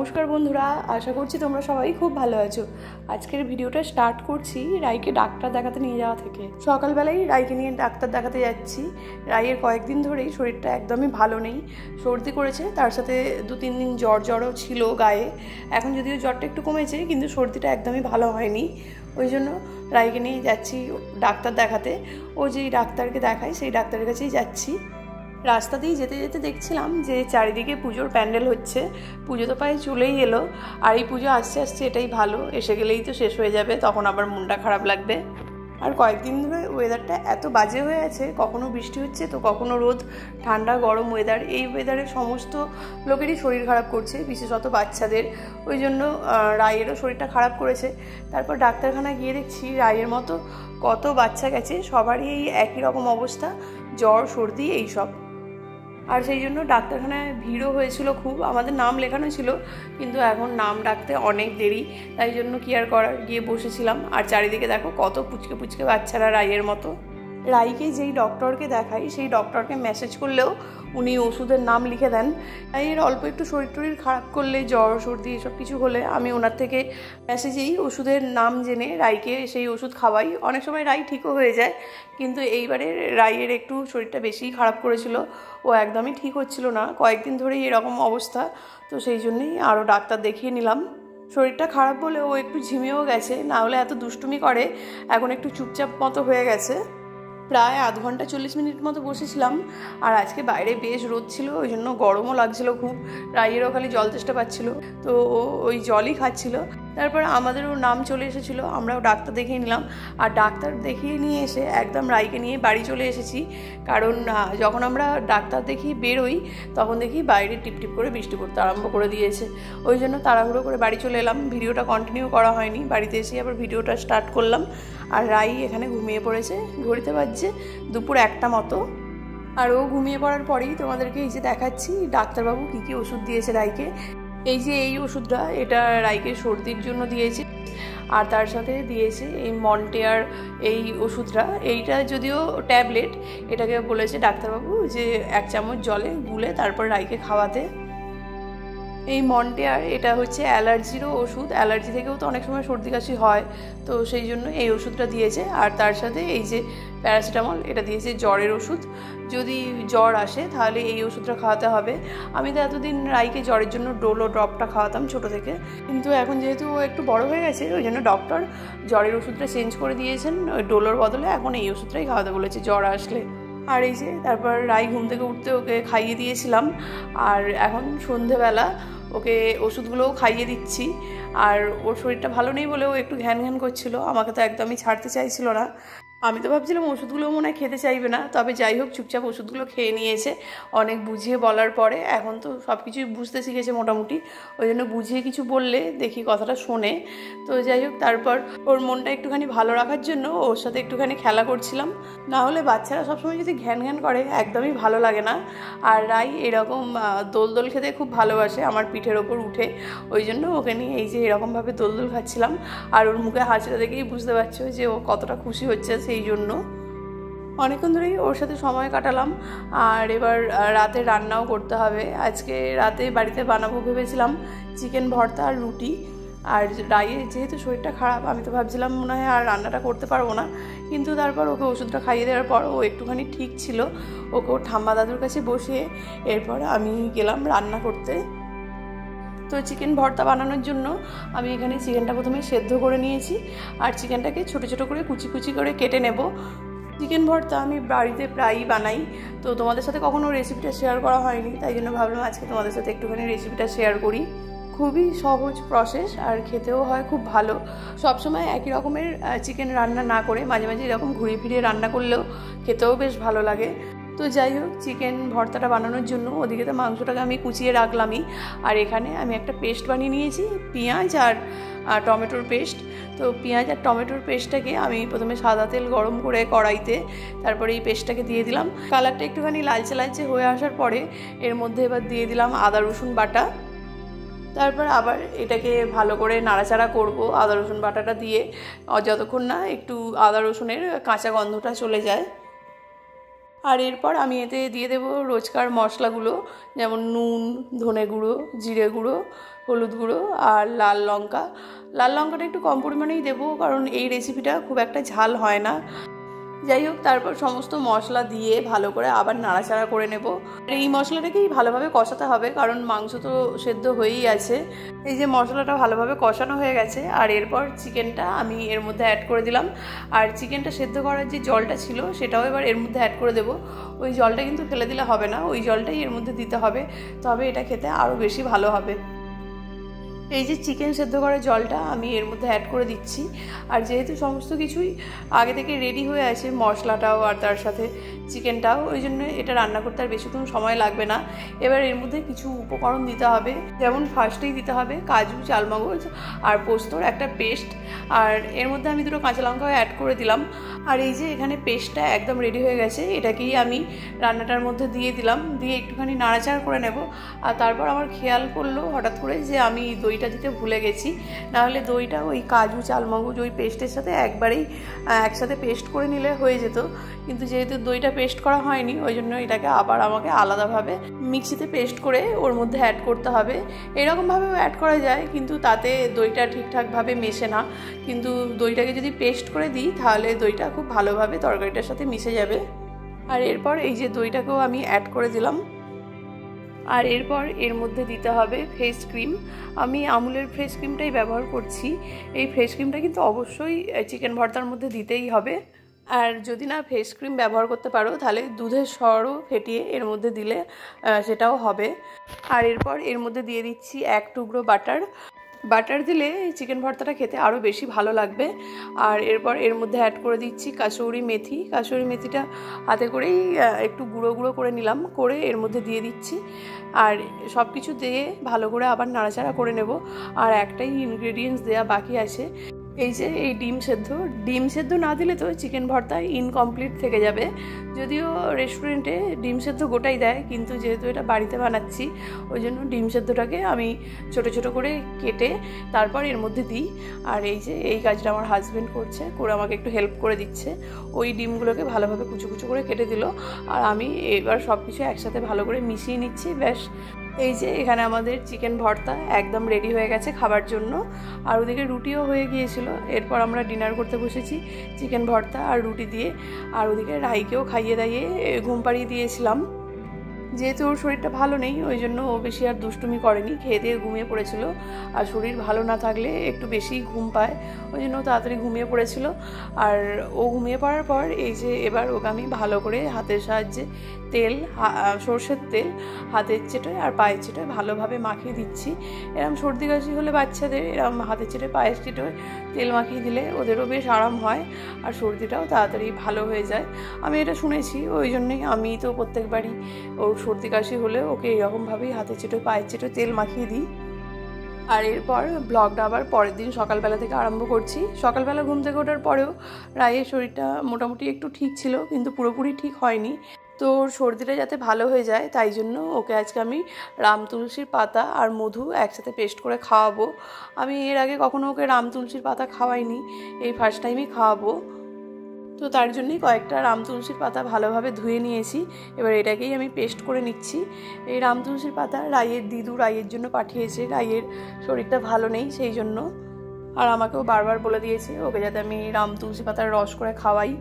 নমস্কার বন্ধুরা, আশা করছি তোমরা সবাই খুব ভালো আছো। আজকের ভিডিওটা স্টার্ট করছি রাইকে ডাক্তার দেখাতে নিয়ে যাওয়া থেকে। সকালবেলায় রাইকে নিয়ে ডাক্তার দেখাতে যাচ্ছি। রাইয়ের কয়েকদিন ধরেই শরীরটা একদমই ভালো নেই, সর্দি করেছে, তার সাথে 2-3 দিন জ্বরও ছিল গায়ে। এখন যদিও জ্বরটা একটু কমেছে, কিন্তু সর্দিটা একদমই ভালো হয়নি। ওই জন্য রাইকে নিয়ে যাচ্ছি ডাক্তার দেখাতে। ও যেই ডাক্তারকে দেখায় সেই ডাক্তারের কাছেই যাচ্ছি। রাস্তা দিয়ে যেতে যেতে দেখছিলাম যে চারিদিকে পুজোর প্যান্ডেল হচ্ছে। পুজো তো প্রায় চলেই এলো, আর এই পুজো আসছে আসছে এটাই ভালো, এসে গেলেই তো শেষ হয়ে যাবে, তখন আবার মনটা খারাপ লাগবে। আর কয়েকদিন ধরে ওয়েদারটা এত বাজে হয়ে আছে, কখনো বৃষ্টি হচ্ছে তো কখনো রোদ, ঠান্ডা গরম ওয়েদার। এই ওয়েদারে সমস্ত লোকেরই শরীর খারাপ করছে, বিশেষত বাচ্চাদের। ওই জন্য রায়েরও শরীরটা খারাপ করেছে। তারপর ডাক্তারখানায় গিয়ে দেখছি রায়ের মতো কত বাচ্চা গেছে, সবারই এই একই রকম অবস্থা, জ্বর সর্দি এইসব। আর সেই জন্য ডাক্তারখানায় ভিড়ও হয়েছিল খুব। আমাদের নাম লেখানো ছিল, কিন্তু এখন নাম ডাকতে অনেক দেরি, তাই জন্য কি আর করার, গিয়ে বসেছিলাম। আর চারিদিকে দেখো কত পুচকে পুচকে বাচ্চারা রাইয়ের মতো। রাইকে যেই ডক্টরকে দেখাই সেই ডক্টরকে মেসেজ করলেও উনি ওষুধের নাম লিখে দেন। রাইয়ের অল্প একটু শরীর টরীর খারাপ করলে, জ্বর সর্দি এসব কিছু হলে আমি ওনার থেকে মেসেজেই ওষুধের নাম জেনে রাইকে সেই ওষুধ খাওয়াই। অনেক সময় রাই ঠিকও হয়ে যায়, কিন্তু এইবারে রাইয়ের একটু শরীরটা বেশিই খারাপ করেছিল, ও একদমই ঠিক হচ্ছিল না, কয়েকদিন ধরেই এরকম অবস্থা। তো সেই জন্যই আরও ডাক্তার দেখিয়ে নিলাম। শরীরটা খারাপ বলে ও একটু ঝিমিয়েও গেছে, না হলে এত দুষ্টুমি করে, এখন একটু চুপচাপ মতো হয়ে গেছে। প্রায় আধ ঘন্টা 40 মিনিট মতো বসেছিলাম। আর আজকে বাইরে বেশ রোদ ছিল, ওই জন্য গরমও লাগছিল খুব। রাইয়েরও খালি জল তেষ্টা পাচ্ছিল, তো ও ওই জলই খাচ্ছিল। তারপর আমাদেরও নাম চলে এসেছিলো, আমরাও ডাক্তার দেখিয়ে নিলাম। আর ডাক্তার দেখিয়ে নিয়ে এসে একদম রাইকে নিয়ে বাড়ি চলে এসেছি, কারণ যখন আমরা ডাক্তার দেখিয়ে বেরোই তখন দেখি বাইরে টিপটিপ করে বৃষ্টি পড়তে আরম্ভ করে দিয়েছে। ওই জন্য তাড়াহুড়ো করে বাড়ি চলে এলাম, ভিডিওটা কন্টিনিউ করা হয়নি। বাড়িতে এসে আবার ভিডিওটা স্টার্ট করলাম। আর রাই এখানে ঘুমিয়ে পড়েছে, ঘড়িতে বাজছে দুপুর 1টা মতো। আর ও ঘুমিয়ে পড়ার পরেই তোমাদেরকে এই যে দেখাচ্ছি ডাক্তারবাবু কী কী ওষুধ দিয়েছে রাইকে। এই যে এই ওষুধটা, এটা রাইকে সর্দির জন্য দিয়েছে। আর তার সাথে দিয়েছে এই মন্টেয়ার এই ওষুধটা। এইটা যদিও ট্যাবলেট, এটাকে বলেছে ডাক্তারবাবু যে 1 চামচ জলে গুলে তারপর রাইকে খাওয়াতে। এই মন্টেয়ার এটা হচ্ছে অ্যালার্জিরও ওষুধ, অ্যালার্জি থেকেও তো অনেক সময় সর্দি কাশি হয়, তো সেই জন্য এই ওষুধটা দিয়েছে। আর তার সাথে এই যে প্যারাসিটামল, এটা দিয়েছে জ্বরের ওষুধ। যদি জ্বর আসে তাহলে এই ওষুধটা খাওয়াতে হবে। আমি তো এতদিন রাইকে জ্বরের জন্য ডোলো ড্রপটা খাওয়াতাম ছোটো থেকে, কিন্তু এখন যেহেতু ও একটু বড় হয়ে গেছে ওই জন্য ডক্টর জ্বরের ওষুধটা চেঞ্জ করে দিয়েছেন, ওই ডোলোর বদলে এখন এই ওষুধটাই খাওয়াতে বলেছে জ্বর আসলে। আর এই যে তারপর রাই ঘুম থেকে উঠতে ওকে খাইয়ে দিয়েছিলাম। আর এখন সন্ধেবেলা ওকে ওষুধগুলোও খাইয়ে দিচ্ছি। আর ওর শরীরটা ভালো নেই বলে ও একটু ঘ্যান ঘ্যান করছিল, আমাকে তো একদমই ছাড়তে চাইছিল না। আমি তো ভাবছিলাম ওষুধগুলো মনে হয় খেতে চাইবে না, তবে যাই হোক চুপচাপ ওষুধগুলো খেয়ে নিয়েছে অনেক বুঝিয়ে বলার পরে। এখন তো সব কিছুই বুঝতে শিখেছে মোটামুটি, ওই জন্য বুঝিয়ে কিছু বললে দেখি কথাটা শোনে। তো যাই হোক তারপর ওর মনটা একটুখানি ভালো রাখার জন্য ওর সাথে একটুখানি খেলা করছিলাম। না হলে বাচ্চারা সবসময় যদি ঘ্যান ঘ্যান করে একদমই ভালো লাগে না। আর রাই এরকম দোল দোল খেতে খুব ভালোবাসে, আমার পিঠের ওপর উঠে, ওই জন্য ওকে নিয়ে এই যে এরকমভাবে দোল দোল খাচ্ছিলাম। আর ওর মুখে হাসিটা দেখেই বুঝতে পারছো যে ও কতটা খুশি হচ্ছে। সেই জন্য অনেকক্ষণ ধরেই ওর সাথে সময় কাটালাম। আর এবার রাতে রান্নাও করতে হবে। আজকে রাতে বাড়িতে বানাবো ভেবেছিলাম চিকেন ভর্তা আর রুটি। আর রাইয়ের যেহেতু শরীরটা খারাপ, আমি তো ভাবছিলাম মনে হয় আর রান্নাটা করতে পারবো না, কিন্তু তারপর ওকে ওষুধটা খাইয়ে দেওয়ার পর ও একটুখানি ঠিক ছিল। ওকে ওর ঠাম্মা দাদুর কাছে বসিয়ে এরপর আমি গেলাম রান্না করতে। তো চিকেন ভর্তা বানানোর জন্য আমি এখানে চিকেনটা প্রথমে সেদ্ধ করে নিয়েছি, আর চিকেনটাকে ছোটো ছোটো করে কুচি কুচি করে কেটে নেব। চিকেন ভর্তা আমি বাড়িতে প্রায়ই বানাই, তো তোমাদের সাথে কখনো রেসিপিটা শেয়ার করা হয়নি, তাই জন্য ভাবলাম আজকে তোমাদের সাথে একটুখানি রেসিপিটা শেয়ার করি। খুবই সহজ প্রসেস আর খেতেও হয় খুব ভালো। সবসময় একই রকমের চিকেন রান্না না করে মাঝে মাঝে এরকম ঘুরিয়ে ফিরিয়ে রান্না করলেও খেতেও বেশ ভালো লাগে। তো যাই হোক চিকেন ভর্তাটা বানানোর জন্য ওদিকে তো মাংসটাকে আমি কুচিয়ে রাখলামই। আর এখানে আমি একটা পেস্ট বানিয়ে নিয়েছি, পেঁয়াজ আর টমেটোর পেস্ট। তো পেঁয়াজ আর টমেটোর পেস্টটাকে আমি প্রথমে সাদা তেল গরম করে কড়াইতে, তারপরে এই পেস্টটাকে দিয়ে দিলাম। কালারটা একটুখানি লালচে লালচে হয়ে আসার পরে এর মধ্যে এবার দিয়ে দিলাম আদা রসুন বাটা। তারপর আবার এটাকে ভালো করে নাড়াচাড়া করব আদা রসুন বাটাটা দিয়ে, যতক্ষণ না একটু আদা রসুনের কাঁচা গন্ধটা চলে যায়। আর এরপর আমি এতে দিয়ে দেব রোজকার মশলাগুলো, যেমন নুন, ধনে গুঁড়ো, জিরে গুঁড়ো, হলুদ গুঁড়ো আর লাল লঙ্কাটা একটু কম পরিমাণেই দেবো, কারণ এই রেসিপিটা খুব একটা ঝাল হয় না। যাই হোক, তারপর সমস্ত মশলা দিয়ে ভালো করে আবার নাড়াচাড়া করে নেব। এই মশলাটাকেই ভালোভাবে কষাতে হবে, কারণ মাংস তো সেদ্ধ হয়েই আছে। এই যে মশলাটা ভালোভাবে কষানো হয়ে গেছে, আর এরপর চিকেনটা আমি এর মধ্যে অ্যাড করে দিলাম। আর চিকেনটা সেদ্ধ করার যে জলটা ছিল সেটাও এবার এর মধ্যে অ্যাড করে দেব। ওই জলটা কিন্তু ফেলে দিলে হবে না, ওই জলটাই এর মধ্যে দিতে হবে, তবে এটা খেতে আরও বেশি ভালো হবে। এই যে চিকেন সেদ্ধ করার জলটা আমি এর মধ্যে অ্যাড করে দিচ্ছি। আর যেহেতু সমস্ত কিছুই আগে থেকে রেডি হয়ে আছে, মশলাটাও আর তার সাথে চিকেনটাও, ওই জন্য এটা রান্না করতে আর বেশিক্ষণ সময় লাগবে না। এবার এর মধ্যে কিছু উপকরণ দিতে হবে, যেমন ফার্স্টেই দিতে হবে কাজু, চালমগজ আর পোস্তর একটা পেস্ট। আর এর মধ্যে আমি 2টো কাঁচা লঙ্কাও অ্যাড করে দিলাম। আর এই যে এখানে পেস্টটা একদম রেডি হয়ে গেছে, এটাকেই আমি রান্নাটার মধ্যে দিয়ে দিলাম, দিয়ে একটুখানি নাড়াচাড়া করে নেব। আর তারপর আমার খেয়াল পড়লো হঠাৎ করে যে আমি দইটা দিতে ভুলে গেছি, নাহলে দইটা ওই কাজু, চালমগজ ওই পেস্টের সাথে একবারেই একসাথে পেস্ট করে নিলে হয়ে যেত, কিন্তু যেহেতু দইটা পেস্ট করা হয়নি, ওই জন্য এটাকে আবার আমাকে আলাদাভাবে মিক্সিতে পেস্ট করে ওর মধ্যে অ্যাড করতে হবে। এরকমভাবেও অ্যাড করা যায়, কিন্তু তাতে দইটা ঠিকঠাকভাবে মেশে না। কিন্তু দইটাকে যদি পেস্ট করে দিই তাহলে দইটা খুব ভালোভাবে তরকারিটার সাথে মিশে যাবে। আর এরপর এই যে দইটাকেও আমি অ্যাড করে দিলাম। আর এরপর এর মধ্যে দিতে হবে ফেস ক্রিম। আমি আমুলের ফেস ক্রিমটাই ব্যবহার করছি। এই ফেস ক্রিমটা কিন্তু অবশ্যই চিকেন ভর্তার মধ্যে দিতেই হবে। আর যদি না ফেস ক্রিম ব্যবহার করতে পারো তাহলে দুধের সরও ফেটিয়ে এর মধ্যে দিলে সেটাও হবে। আর এরপর এর মধ্যে দিয়ে দিচ্ছি 1 টুকরো বাটার দিলে চিকেন ভর্তাটা খেতে আরও বেশি ভালো লাগবে। আর এরপর এর মধ্যে অ্যাড করে দিচ্ছি কাসুরি মেথিটা হাতে করেই একটু গুঁড়ো গুঁড়ো করে নিলাম, করে এর মধ্যে দিয়ে দিচ্ছি। আর সব কিছু দিয়ে ভালো করে আবার নাড়াচাড়া করে নেব। আর একটাই ইনগ্রেডিয়েন্টস দেওয়া বাকি আছে, এই যে এই ডিম সেদ্ধ না দিলে তো চিকেন ভর্তা ইনকমপ্লিট থেকে যাবে। যদিও রেস্টুরেন্টে ডিম সেদ্ধ গোটাই দেয়, কিন্তু যেহেতু এটা বাড়িতে বানাচ্ছি ওই জন্য ডিম সেদ্ধটাকে আমি ছোট ছোট করে কেটে তারপর এর মধ্যে দিই। আর এই যে এই কাজটা আমার হাজব্যান্ড করে আমাকে একটু হেল্প করে দিচ্ছে। ওই ডিমগুলোকে ভালোভাবে কুচো কুচো করে কেটে দিল, আর আমি এবার সব কিছু একসাথে ভালো করে মিশিয়ে নিচ্ছি। ব্যাস, এই যে এখানে আমাদের চিকেন ভর্তা একদম রেডি হয়ে গেছে খাবার জন্য। আর ওদিকে রুটিও হয়ে গিয়েছিল। এরপর আমরা ডিনার করতে বসেছি চিকেন ভর্তা আর রুটি দিয়ে। আর ওদিকে রাইকেও খাইয়ে দাইয়ে ঘুম পাড়িয়ে দিয়েছিলাম। যেহেতু ওর শরীরটা ভালো নেই ওই জন্য ও বেশি আর দুষ্টুমি করেনি, খেয়ে দিয়ে ঘুমিয়ে পড়েছিল। আর শরীর ভালো না থাকলে একটু বেশি ঘুম পায়, ওই জন্য তাড়াতাড়ি ঘুমিয়ে পড়েছিল। আর ও ঘুমিয়ে পড়ার পর এই যে এবার ওকে আমি ভালো করে হাতের সাহায্যে সর্ষের তেল হাতের চেটোয় আর পায়ের চেটোয় ভালোভাবে মাখিয়ে দিচ্ছি। এরকম সর্দি কাশি হলে বাচ্চাদের এরকম হাতের চেটোয় পায়ের চেটোয় তেল মাখিয়ে দিলে ওদেরও বেশ আরাম হয়, আর সর্দিটাও তাড়াতাড়ি ভালো হয়ে যায়। আমি এটা শুনেছি, ওই জন্যই আমি তো প্রত্যেকবারই ওর সর্দি কাশি হলে ওকে এরকমভাবেই হাতের চেটোয় পায়ের চেটোয় তেল মাখিয়ে দিই। আর এরপর ব্লগটা আবার পরের দিন সকালবেলা থেকে আরম্ভ করছি। সকালবেলা ঘুম থেকে ওঠার পরেও রায়ের শরীরটা মোটামুটি একটু ঠিক ছিল, কিন্তু পুরোপুরি ঠিক হয়নি। তো ওর সর্দিটা যাতে ভালো হয়ে যায় তাই জন্য ওকে আজকে আমি রাম তুলসীর পাতা আর মধু একসাথে পেস্ট করে খাওয়াবো। আমি এর আগে কখনো ওকে রাম তুলসীর পাতা খাওয়াইনি, এই ফার্স্ট টাইমই খাওয়াবো। তো তার জন্যই কয়েকটা রাম তুলসীর পাতা ভালোভাবে ধুয়ে নিয়েছি। এবার এটাকেই আমি পেস্ট করে নিচ্ছি। এই রাম তুলসীর পাতা রাইয়ের জন্য পাঠিয়েছে, রাইয়ের শরীরটা ভালো নেই সেই জন্য। আর আমাকেও বারবার বলে দিয়েছে ওকে যাতে আমি রাম তুলসী পাতার রস করে খাওয়াই।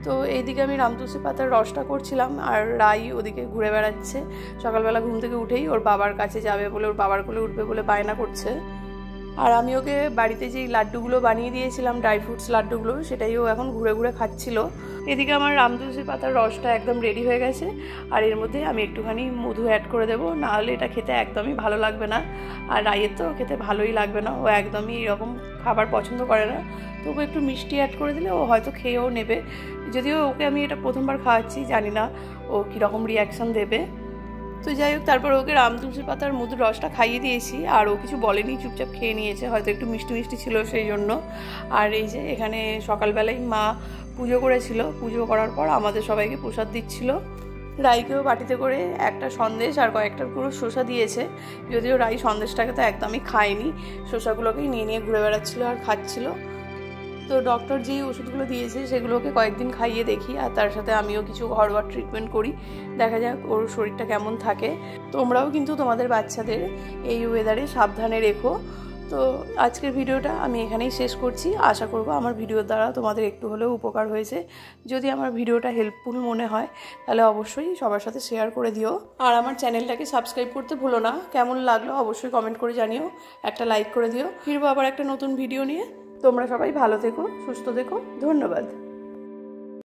তো এইদিকে আমি রাম তুলসী পাতার রসটা করছিলাম, আর রাই ওদিকে ঘুরে বেড়াচ্ছে। সকালবেলা ঘুম থেকে উঠেই ওর বাবার কাছে যাবে বলে, ওর বাবার কোলে উঠবে বলে বায়না করছে। আর আমি ওকে বাড়িতে যেই লাড্ডুগুলো বানিয়ে দিয়েছিলাম, ড্রাই ফ্রুটস লাড্ডুগুলো, সেটাই ও এখন ঘুরে ঘুরে খাচ্ছিল। এদিকে আমার রাম তুলসী পাতার রসটা একদম রেডি হয়ে গেছে। আর এর মধ্যে আমি একটুখানি মধু অ্যাড করে দেবো, নাহলে এটা খেতে একদমই ভালো লাগবে না। আর রাইয়ের তো খেতে ভালোই লাগবে না, ও একদমই এরকম খাবার পছন্দ করে না। তো ওকে একটু মিষ্টি অ্যাড করে দিলে ও হয়তো খেয়েও নেবে। যদিও ওকে আমি এটা প্রথমবার খাওয়াচ্ছি, জানি না ও কীরকম রিয়াকশান দেবে। তো যাই হোক, তারপর ওকে রাম তুলসী পাতার মধুর রসটা খাইয়ে দিয়েছি, আর ও কিছু বলেনি, চুপচাপ খেয়ে নিয়েছে, হয়তো একটু মিষ্টি মিষ্টি ছিল সেই জন্য। আর এই যে এখানে সকালবেলায় মা পুজো করেছিল, পুজো করার পর আমাদের সবাইকে প্রসাদ দিচ্ছিল। রাইকেও বাটিতে করে একটা সন্দেশ আর কয়েকটা পুরো শসা দিয়েছে। যদিও রাই সন্দেশটাকে তো একদমই খায়নি, শসাগুলোকেই নিয়ে নিয়ে ঘুরে বেড়াচ্ছিলো আর খাচ্ছিল। তো ডক্টর যেই ওষুধগুলো দিয়েছে সেগুলোকে কয়েকদিন খাইয়ে দেখি, আর তার সাথে আমিও কিছু ঘরোয়া ট্রিটমেন্ট করি, দেখা যাক ওর শরীরটা কেমন থাকে। তোমরাও কিন্তু তোমাদের বাচ্চাদের এই ওয়েদারে সাবধানে রেখো। তো আজকের ভিডিওটা আমি এখানেই শেষ করছি। আশা করব আমার ভিডিওর দ্বারা তোমাদের একটু হলেও উপকার হয়েছে। যদি আমার ভিডিওটা হেল্পফুল মনে হয় তাহলে অবশ্যই সবার সাথে শেয়ার করে দিও, আর আমার চ্যানেলটাকে সাবস্ক্রাইব করতে ভুলো না। কেমন লাগলো অবশ্যই কমেন্ট করে জানিও, একটা লাইক করে দিও। ফিরবো আবার একটা নতুন ভিডিও নিয়ে। তোমরা সবাই ভালো থেকো, সুস্থ থেকো। ধন্যবাদ।